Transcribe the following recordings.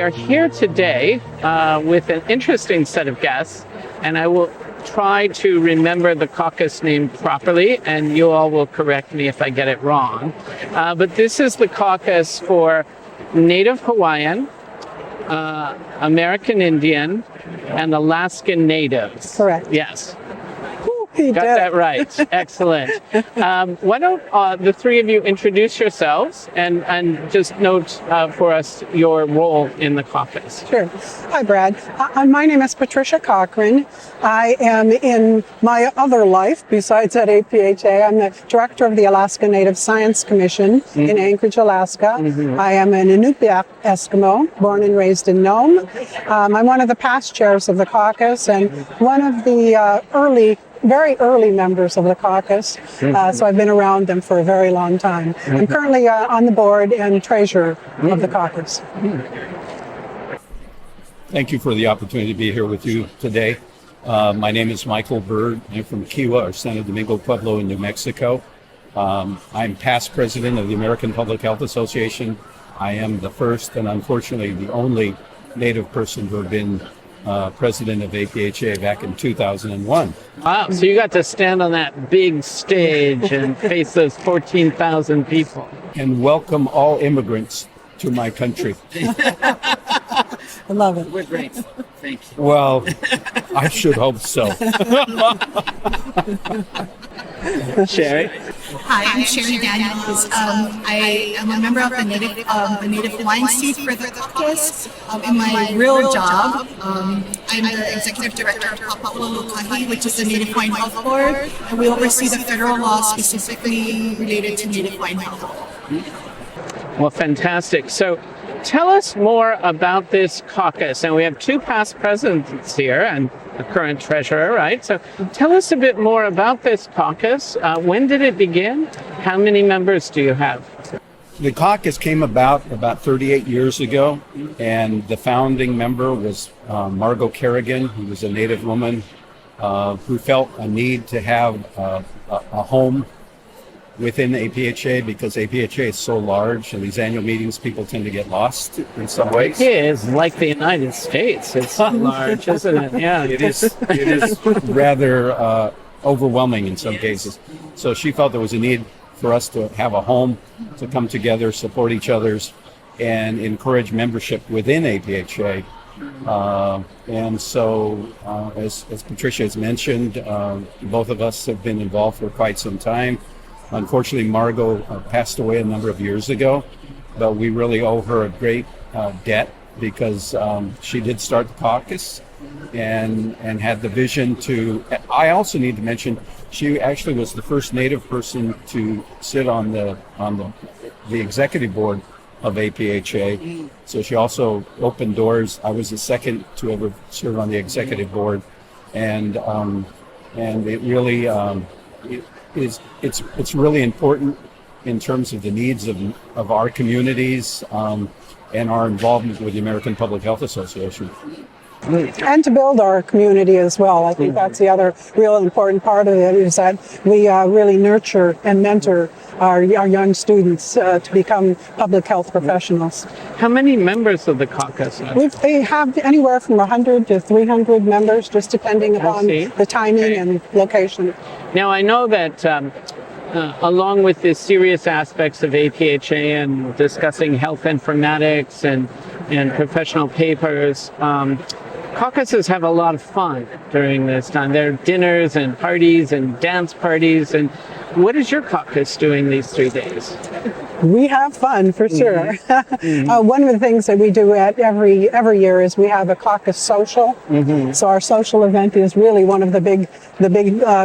are here today with an interesting set of guests, and I will try to remember the caucus name properly, and you all will correct me if I get it wrong. But this is the caucus for Native Hawaiian, American Indian, and Alaskan Natives. Correct. Yes. You Got did. that right. Excellent. Why don't the three of you introduce yourselves and just note for us your role in the caucus? Sure. Hi, Brad. My name is Patricia Cochran. I am in my other life, besides at APHA, I'm the director of the Alaska Native Science Commission in Anchorage, Alaska. I am an Inupiaq Eskimo, born and raised in Nome. I'm one of the past chairs of the caucus and one of the very early members of the caucus, so I've been around them for a very long time. I'm currently on the board and treasurer of the caucus. Thank you for the opportunity to be here with you today. My name is Michael Bird. I'm from Kiwa, or Santo Domingo Pueblo in New Mexico. I'm past president of the American Public Health Association. I am the first and unfortunately the only Native person to have been president of APHA back in 2001. Wow, so you got to stand on that big stage and face those 14,000 people. And welcome all immigrants to my country. I love it. We're grateful. Thank you. Well, I should hope so. Sheri? Hi, I'm Sheri Daniels. I am a member of the Native Hawaiian seat for the caucus. In my real job, I'm the executive director of Papa Ola Lokah, which is the Native Hawaiian Health Board, and we oversee the federal law specifically related to Native Hawaiian health. Well, fantastic. So tell us more about this caucus. And we have two past presidents here and a current treasurer, right? So tell us a bit more about this caucus. When did it begin? How many members do you have? The caucus came about 38 years ago, and the founding member was Margot Kerrigan, who was a Native woman who felt a need to have a home within APHA because APHA is so large, and these annual meetings, people tend to get lost in some ways. It is like the United States. It's large, isn't it? Yeah. It is rather overwhelming in some cases. So she felt there was a need for us to have a home, to come together, support each other's, and encourage membership within APHA. And so, as Patricia has mentioned, both of us have been involved for quite some time. Unfortunately, Margot passed away a number of years ago, but we really owe her a great debt because she did start the caucus and had the vision to. I also need to mention she actually was the first Native person to sit on the executive board of APHA. So she also opened doors. I was the second to ever serve on the executive board, and it really. It's really important in terms of the needs of our communities and our involvement with the American Public Health Association. And to build our community as well. I think that's the other real important part of it, is that we really nurture and mentor our young students to become public health professionals. How many members of the caucus are there? They have anywhere from 100 to 300 members, just depending upon the timing and location. Now, I know that along with the serious aspects of APHA and discussing health informatics and professional papers, caucuses have a lot of fun during this time. There are dinners and parties and dance parties. And what is your caucus doing these 3 days? We have fun for sure. One of the things that we do at every year is we have a caucus social. So our social event is really one of the big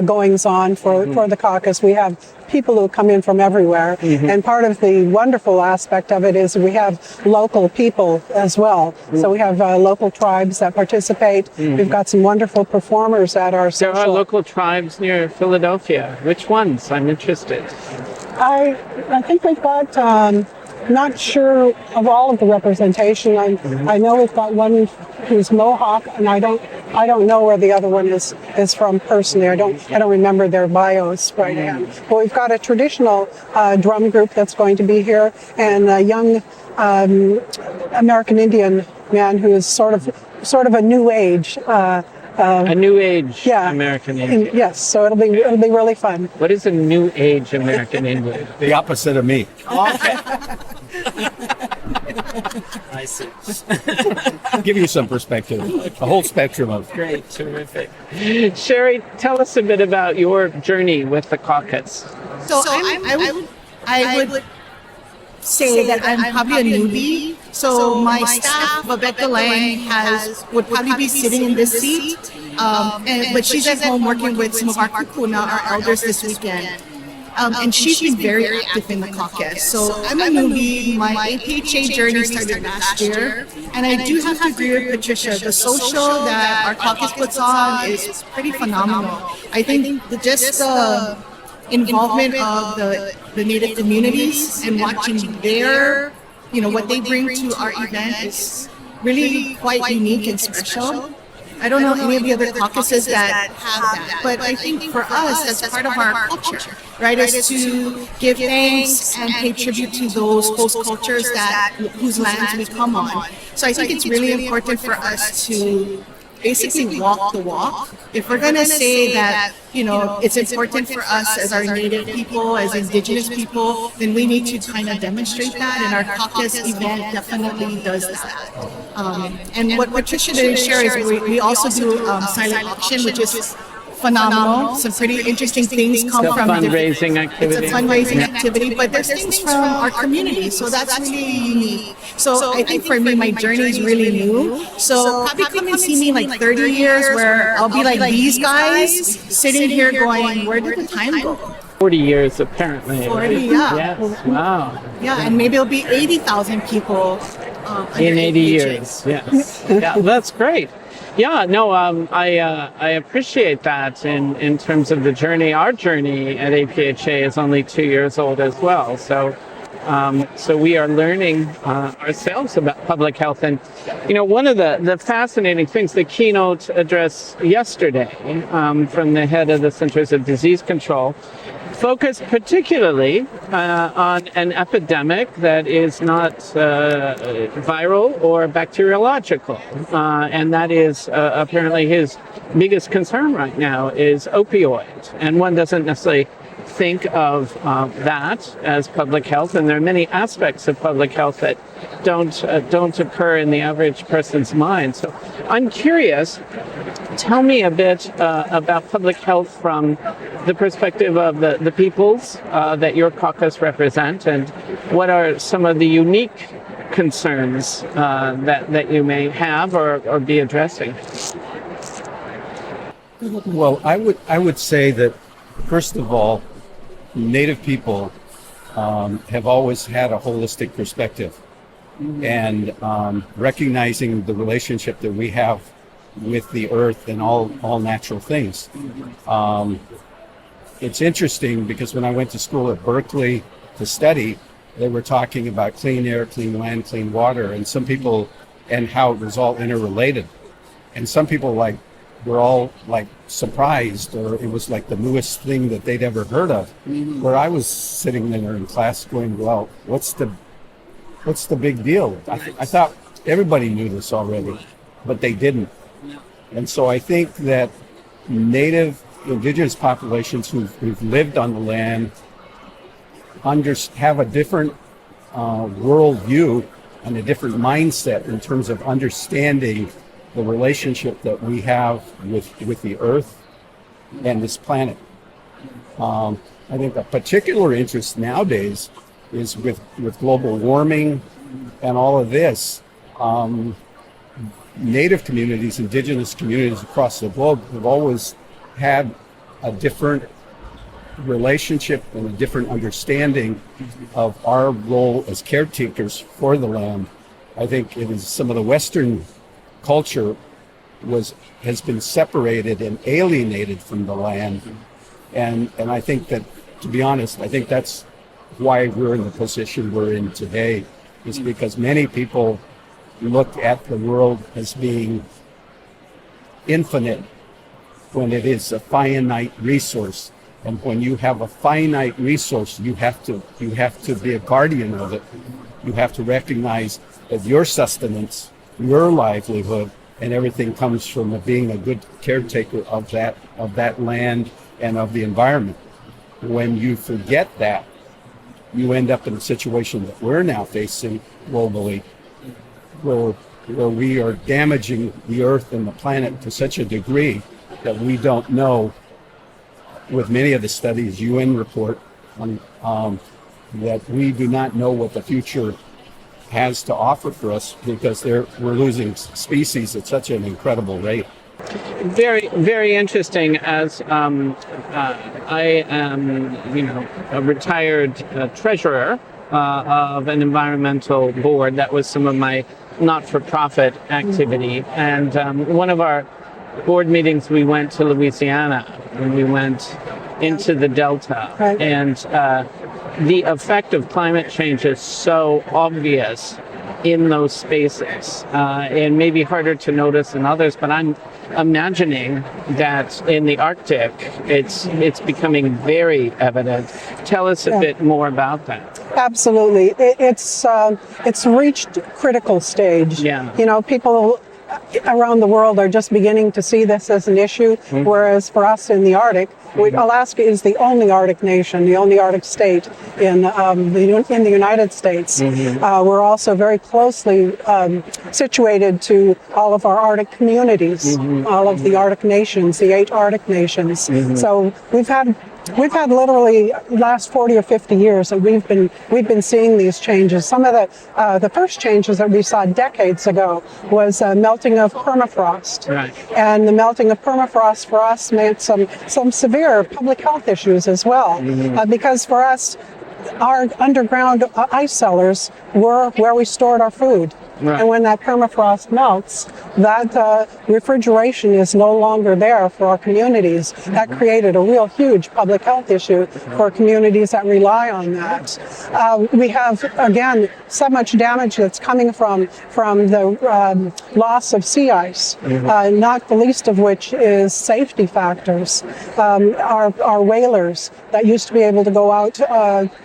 goings on for the caucus. We have people who come in from everywhere, and part of the wonderful aspect of it is we have local people as well. So we have local tribes that participate. We've got some wonderful performers at our social. There are local tribes near Philadelphia. Which ones? I'm interested. I think we've got, not sure of all of the representation. I know we've got one who's Mohawk, and I don't know where the other one is from personally. I don't remember their bios right now. But we've got a traditional drum group that's going to be here, and a young American Indian man who is sort of a new age. A new age Yeah. American Indian. Yes, so it'll be really fun. What is a new age American Indian? The opposite of me. Okay. I see. Give you some perspective. A whole spectrum of. Great, terrific. Sheri, tell us a bit about your journey with the caucus. So I would say that I'm probably a newbie. So my staff, Babette Lang, would probably be sitting in this seat, but she's at home working with some of our kukuna, our elders this weekend. And she's been very active in the caucus. So I'm a newbie. My APHA journey started last year. And I do have to agree with Patricia. The social that our caucus puts on is pretty phenomenal. I think just the involvement of the Native communities and watching their, what they bring to our event is really quite unique and special. I don't know any of the other caucuses that have that, but I think for us, that's part of our culture, right? Is to give thanks and pay tribute to those host cultures whose lands we come on. So I think it's really important for us to basically walk the walk. If we're gonna say that, it's important for us as our Native people, as Indigenous people, then we need to kind of demonstrate that, and our caucus event definitely does that. And what Patricia did share is we also do silent auction, which is phenomenal. Some pretty interesting things come from fundraising activity. It's a fundraising activity, but there's things from our community, so that's really unique. So I think for me, my journey is really new. So probably come and see me in like 30 years, where I'll be like these guys sitting here going, where did the time go? 40 years, apparently. 40, yeah. Yes, wow. Yeah, and maybe it'll be 80,000 people In 80 years, yes. Yeah, that's great. Yeah, no, I appreciate that in terms of the journey. Our journey at APHA is only 2 years old as well. So we are learning ourselves about public health. And, one of the fascinating things, the keynote address yesterday from the head of the Centers of Disease Control focused particularly on an epidemic that is not viral or bacteriological. And that is apparently his biggest concern right now is opioid. And one doesn't necessarily think of that as public health, and there are many aspects of public health that don't occur in the average person's mind. So I'm curious, tell me a bit about public health from the perspective of the peoples that your caucus represent, and what are some of the unique concerns that you may have or be addressing? Well, I would say that, first of all, Native people have always had a holistic perspective, and recognizing the relationship that we have with the earth and all natural things. It's interesting because when I went to school at Berkeley to study, they were talking about clean air, clean land, clean water, and some people, and how it was all interrelated. And some people were all surprised, or it was like the newest thing that they'd ever heard of. Where I was sitting there in class going, well, what's the big deal? I thought everybody knew this already, but they didn't. And so I think that Native Indigenous populations who've lived on the land have a different worldview and a different mindset in terms of understanding the relationship that we have with the earth and this planet. I think a particular interest nowadays is with global warming and all of this. Native communities, indigenous communities across the globe have always had a different relationship and a different understanding of our role as caretakers for the land. I think it is some of the Western culture has been separated and alienated from the land, and I think that, to be honest, I think that's why we're in the position we're in today, is because many people look at the world as being infinite when it is a finite resource. And when you have a finite resource, you have to be a guardian of it. You have to recognize that your sustenance your livelihood, and everything comes from being a good caretaker of that land and of the environment. When you forget that, you end up in a situation that we're now facing globally, where we are damaging the earth and the planet to such a degree that we don't know, with many of the studies UN report on, that we do not know what the future has to offer for us, because we're losing species at such an incredible rate. Very, very interesting. As I am, a retired treasurer of an environmental board. That was some of my not-for-profit activity. And one of our board meetings, we went to Louisiana, and we went into the Delta. Right. And the effect of climate change is so obvious in those spaces, and maybe harder to notice in others, but I'm imagining that in the Arctic, it's becoming very evident. Tell us a bit more about that. Absolutely. It's reached critical stage. Yeah. People around the world are just beginning to see this as an issue, whereas for us in the Arctic, Alaska is the only Arctic nation, the only Arctic state in the United States. We're also very closely situated to all of our Arctic communities, all of the Arctic nations, the 8 Arctic nations. So we've had literally last 40 or 50 years that we've been seeing these changes. Some of the first changes that we saw decades ago was melting of permafrost. Right. And the melting of permafrost for us meant some severe public health issues as well, because for us, our underground ice cellars were where we stored our food. Right. And when that permafrost melts, that refrigeration is no longer there for our communities. That created a real huge public health issue for communities that rely on that. We have, again, so much damage that's coming from the loss of sea ice, not the least of which is safety factors. Our whalers that used to be able to go out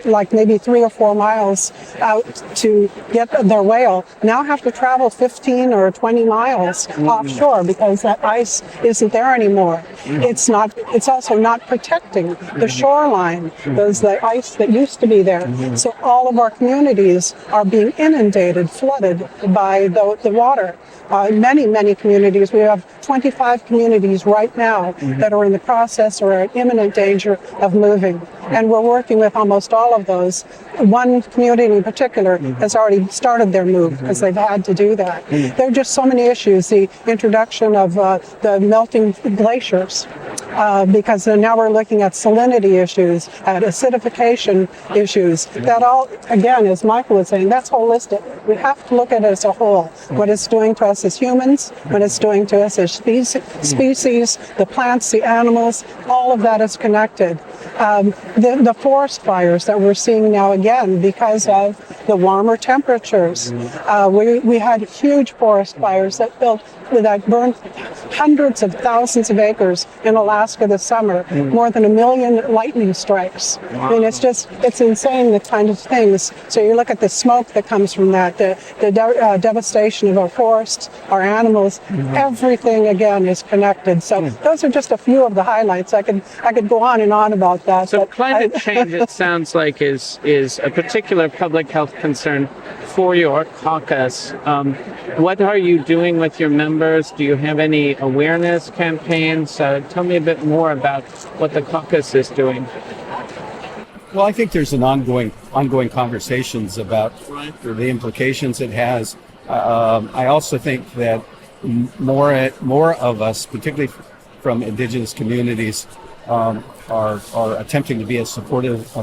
like maybe 3 or 4 miles out to get their whale now have to travel 15 or 20 miles offshore because that ice isn't there anymore. It's also not protecting the shoreline. There's the ice that used to be there. So all of our communities are being inundated, flooded by the water. Many communities. We have 25 communities right now that are in the process or at imminent danger of moving. And we're working with almost all of those. One community in particular has already started their move because they've had to do that. There are just so many issues. The introduction of the melting glaciers, because now we're looking at salinity issues, at acidification issues. That all, again, as Michael was saying, that's holistic. We have to look at it as a whole. What it's doing to us as humans, what it's doing to us as species, the plants, the animals, all of that is connected. The forest fires that we're seeing now again because of the warmer temperatures. We had huge forest fires that burned hundreds of thousands of acres in Alaska this summer, more than 1 million lightning strikes. I mean, it's insane, the kind of things. So you look at the smoke that comes from that, the devastation of our forests, our animals, everything again is connected. So those are just a few of the highlights. I could go on and on about that. So climate change, it sounds like, is a particular public health concern for your caucus. What are you doing with your members? Do you have any awareness campaigns? Tell me a bit more about what the caucus is doing. Well, I think there's an ongoing conversations about the implications it has. I also think that more of us, particularly from indigenous communities, are attempting to be as supportive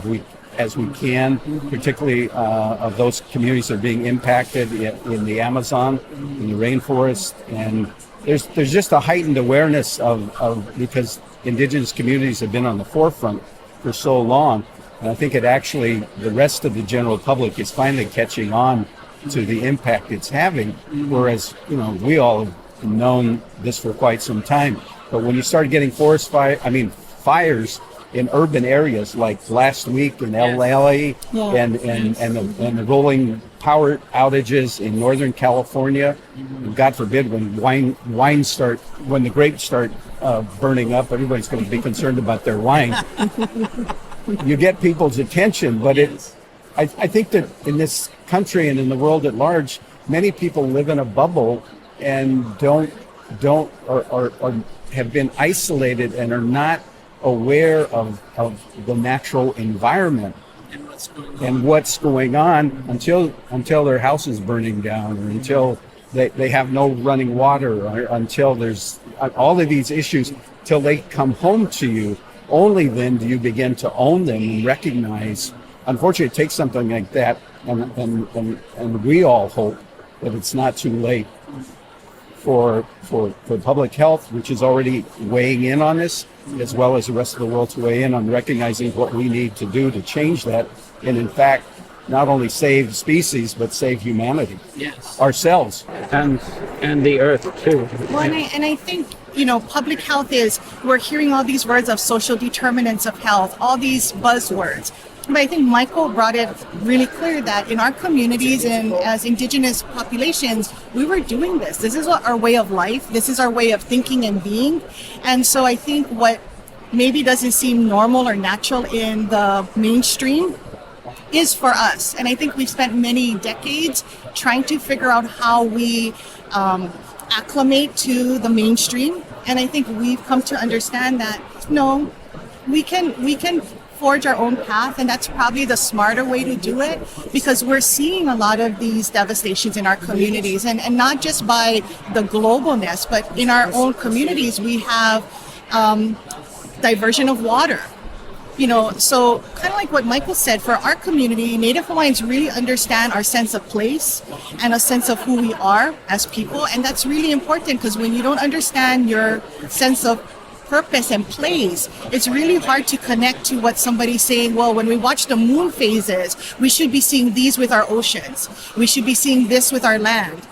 as we can, particularly of those communities that are being impacted in the Amazon, in the rainforest. And there's just a heightened awareness of because indigenous communities have been on the forefront for so long. And I think the rest of the general public is finally catching on to the impact it's having, whereas, we all have known this for quite some time. But when you start getting fires in urban areas like last week in LA and the rolling power outages in Northern California. And God forbid when when the grapes start burning up, everybody's going to be concerned about their wine. You get people's attention, but I think that in this country and in the world at large, many people live in a bubble and don't or have been isolated and are not aware of the natural environment and what's going on until their house is burning down, or until they have no running water, or until there's all of these issues, till they come home to you. Only then do you begin to own them and recognize. Unfortunately, it takes something like that, and we all hope that it's not too late for public health, which is already weighing in on this, as well as the rest of the world to weigh in on recognizing what we need to do to change that, and in fact, not only save species, but save humanity, ourselves. And the earth, too. Well, and I think, public health we're hearing all these words of social determinants of health, all these buzzwords. But I think Michael brought it really clear that in our communities and as Indigenous populations, we were doing this. This is our way of life. This is our way of thinking and being. And so I think what maybe doesn't seem normal or natural in the mainstream is for us. And I think we've spent many decades trying to figure out how we acclimate to the mainstream. And I think we've come to understand that, no, we can forge our own path, and that's probably the smarter way to do it, because we're seeing a lot of these devastations in our communities, and not just by the globalness, but in our own communities we have diversion of water. So kind of like what Michael said, for our community, Native Hawaiians really understand our sense of place and a sense of who we are as people, and that's really important, because when you don't understand your sense of purpose and place, it's really hard to connect to what somebody's saying. Well, when we watch the moon phases, we should be seeing these with our oceans. We should be seeing this with our land.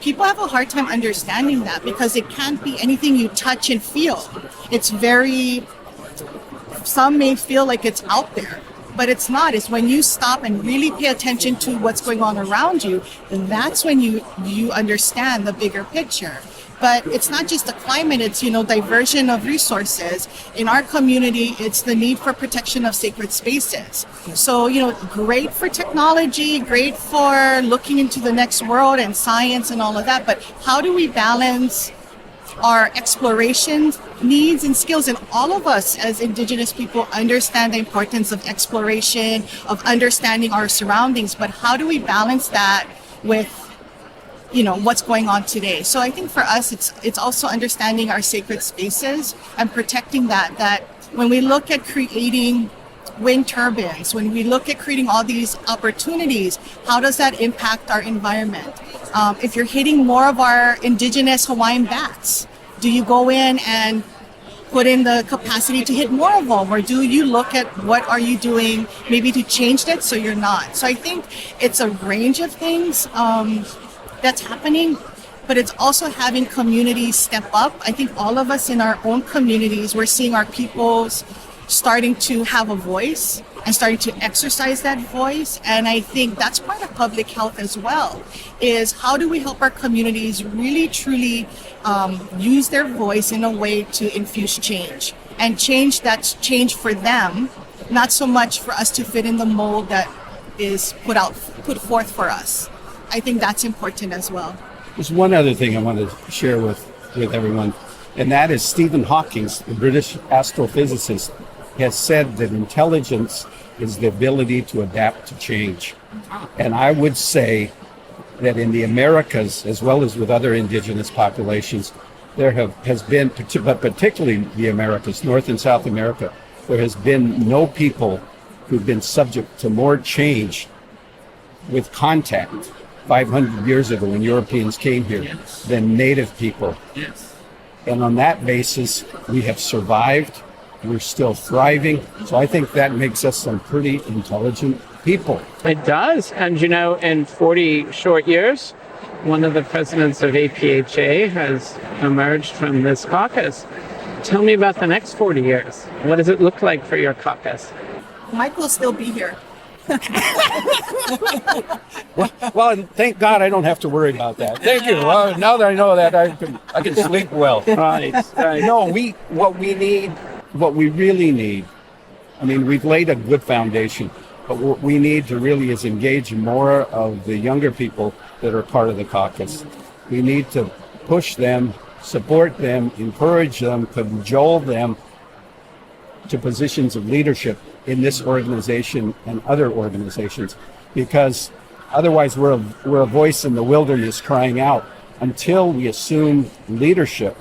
People have a hard time understanding that, because it can't be anything you touch and feel. Some may feel like it's out there, but it's not. It's when you stop and really pay attention to what's going on around you, and that's when you understand the bigger picture. But it's not just the climate, it's, diversion of resources. In our community, it's the need for protection of sacred spaces. So, great for technology, great for looking into the next world and science and all of that. But how do we balance our exploration needs and skills? And all of us as Indigenous people understand the importance of exploration, of understanding our surroundings. But how do we balance that with what's going on today? So I think for us, it's also understanding our sacred spaces and protecting that when we look at creating wind turbines, when we look at creating all these opportunities, how does that impact our environment? If you're hitting more of our Indigenous Hawaiian bats, do you go in and put in the capacity to hit more of them, or do you look at what are you doing maybe to change that so you're not? So I think it's a range of things that's happening, but it's also having communities step up. I think all of us in our own communities, we're seeing our peoples starting to have a voice and starting to exercise that voice. And I think that's part of public health as well, is how do we help our communities really truly use their voice in a way to infuse change, and change that's change for them, not so much for us to fit in the mold that is put forth for us. I think that's important as well. There's one other thing I want to share with everyone, and that is Stephen Hawking, the British astrophysicist, has said that intelligence is the ability to adapt to change. And I would say that in the Americas, as well as with other indigenous populations, there has been, but particularly the Americas, North and South America, there has been no people who've been subject to more change with contact 500 years ago when Europeans came here than Native people. And on that basis, we have survived. We're still thriving. So I think that makes us some pretty intelligent people. It does. And, in 40 short years, one of the presidents of APHA has emerged from this caucus. Tell me about the next 40 years. What does it look like for your caucus? Mike will still be here. Well, thank God I don't have to worry about that. Thank you. Well, now that I know that, I can sleep well. Right. No, what we really need, I mean, we've laid a good foundation, but what we need to really is engage more of the younger people that are part of the caucus. We need to push them, support them, encourage them, cajole them to positions of leadership in this organization and other organizations, because otherwise we're a voice in the wilderness crying out. Until we assume leadership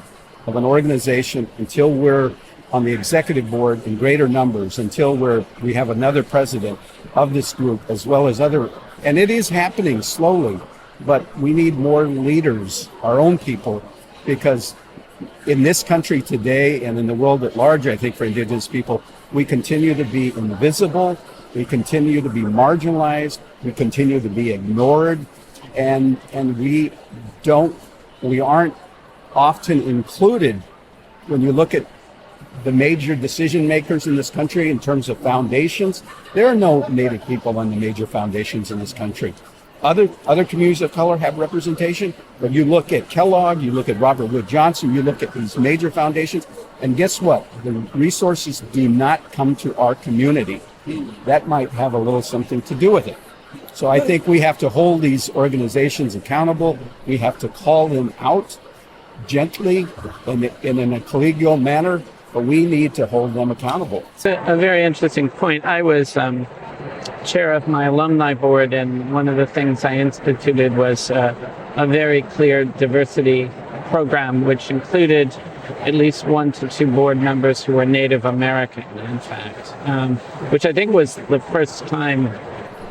of an organization, until we're on the executive board in greater numbers, until we have another president of this group, as well as other, and it is happening slowly, but we need more leaders, our own people, because in this country today and in the world at large, I think for Indigenous people, we continue to be invisible, we continue to be marginalized, we continue to be ignored, and we aren't often included when you look at the major decision makers in this country in terms of foundations. There are no Native people on the major foundations in this country. Other communities of color have representation, but you look at Kellogg, you look at Robert Wood Johnson, you look at these major foundations, and guess what? The resources do not come to our community. That might have a little something to do with it. So I think we have to hold these organizations accountable. We have to call them out gently and in a collegial manner, but we need to hold them accountable. It's a very interesting point. I was chair of my alumni board, and one of the things I instituted was a very clear diversity program, which included at least 1 to 2 board members who were Native American, in fact, which I think was the first time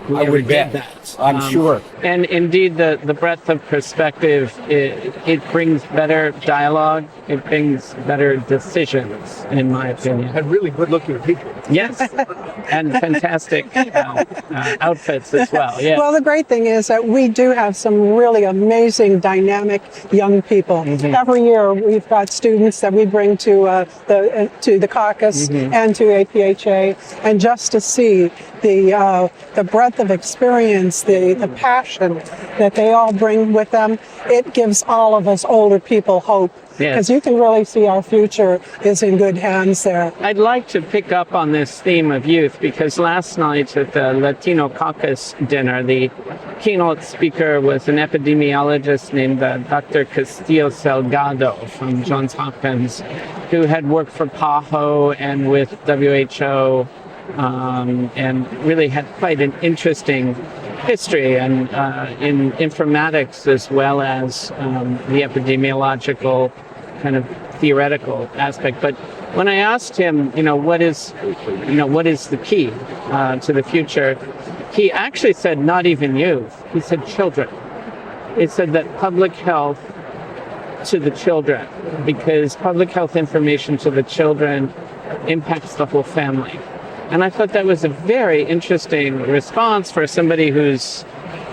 we I ever would did bet. that. I'm sure. And indeed, the breadth of perspective, it brings better dialogue, it brings better decisions, in my opinion. And really good-looking people. Yes, and fantastic outfits as well. Yeah. Well, the great thing is that we do have some really amazing, dynamic young people. Mm-hmm. Every year, we've got students that we bring to the caucus Mm-hmm. and to APHA, and just to see the breadth of experience, the passion that they all bring with them, it gives all of us older people hope. Yes. Because you can really see our future is in good hands there. I'd like to pick up on this theme of youth, because last night at the Latino Caucus dinner, the keynote speaker was an epidemiologist named Dr. Castillo Salgado from Johns Hopkins, who had worked for PAHO and with WHO, and really had quite an interesting history and in informatics as well as the epidemiological kind of theoretical aspect. But when I asked him, what is the key to the future, he actually said not even youth. He said children. He said that public health to the children, because public health information to the children impacts the whole family. And I thought that was a very interesting response for somebody who's,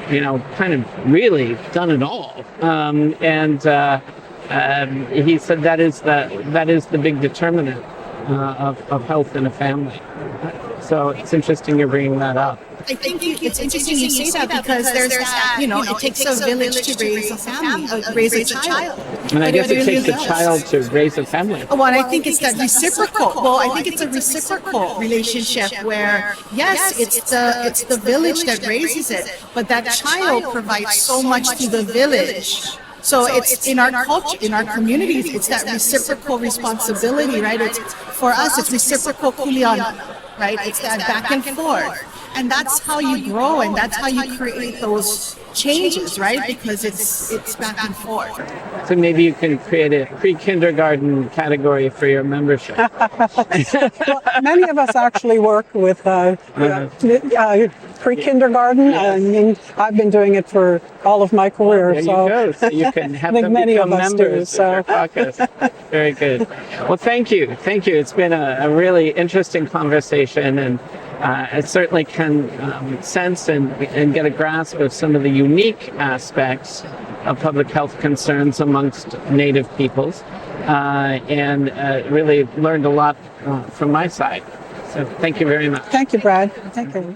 kind of really done it all. He said that is the big determinant of health in a family. So it's interesting you're bringing that up. I think it's interesting you say that, because there's that, it takes a village to raise a family, raise a child. And I guess it takes a child to raise a family. Well, I think it's that reciprocal. Well, I think it's a reciprocal relationship where, yes, it's the village that raises it, but that child provides so much to the village. So it's in our culture, in our communities, it's that reciprocal responsibility, right? It's for us, it's reciprocal kuleana, right? It's that back and forth. And that's how you grow, and that's how you create those changes, right? Because it's back and forth. So maybe you can create a pre-kindergarten category for your membership. Well, many of us actually work with pre-kindergarten. Yes. I mean, I've been doing it for all of my career. There so you go. So you can have I think them many become of us do, members of your so. caucus. Very good. Well, thank you. Thank you. It's been a really interesting conversation, and I certainly can sense and get a grasp of some of the unique aspects of public health concerns amongst Native peoples. and really learned a lot from my side. So thank you very much. Thank you, Brad. Thank you.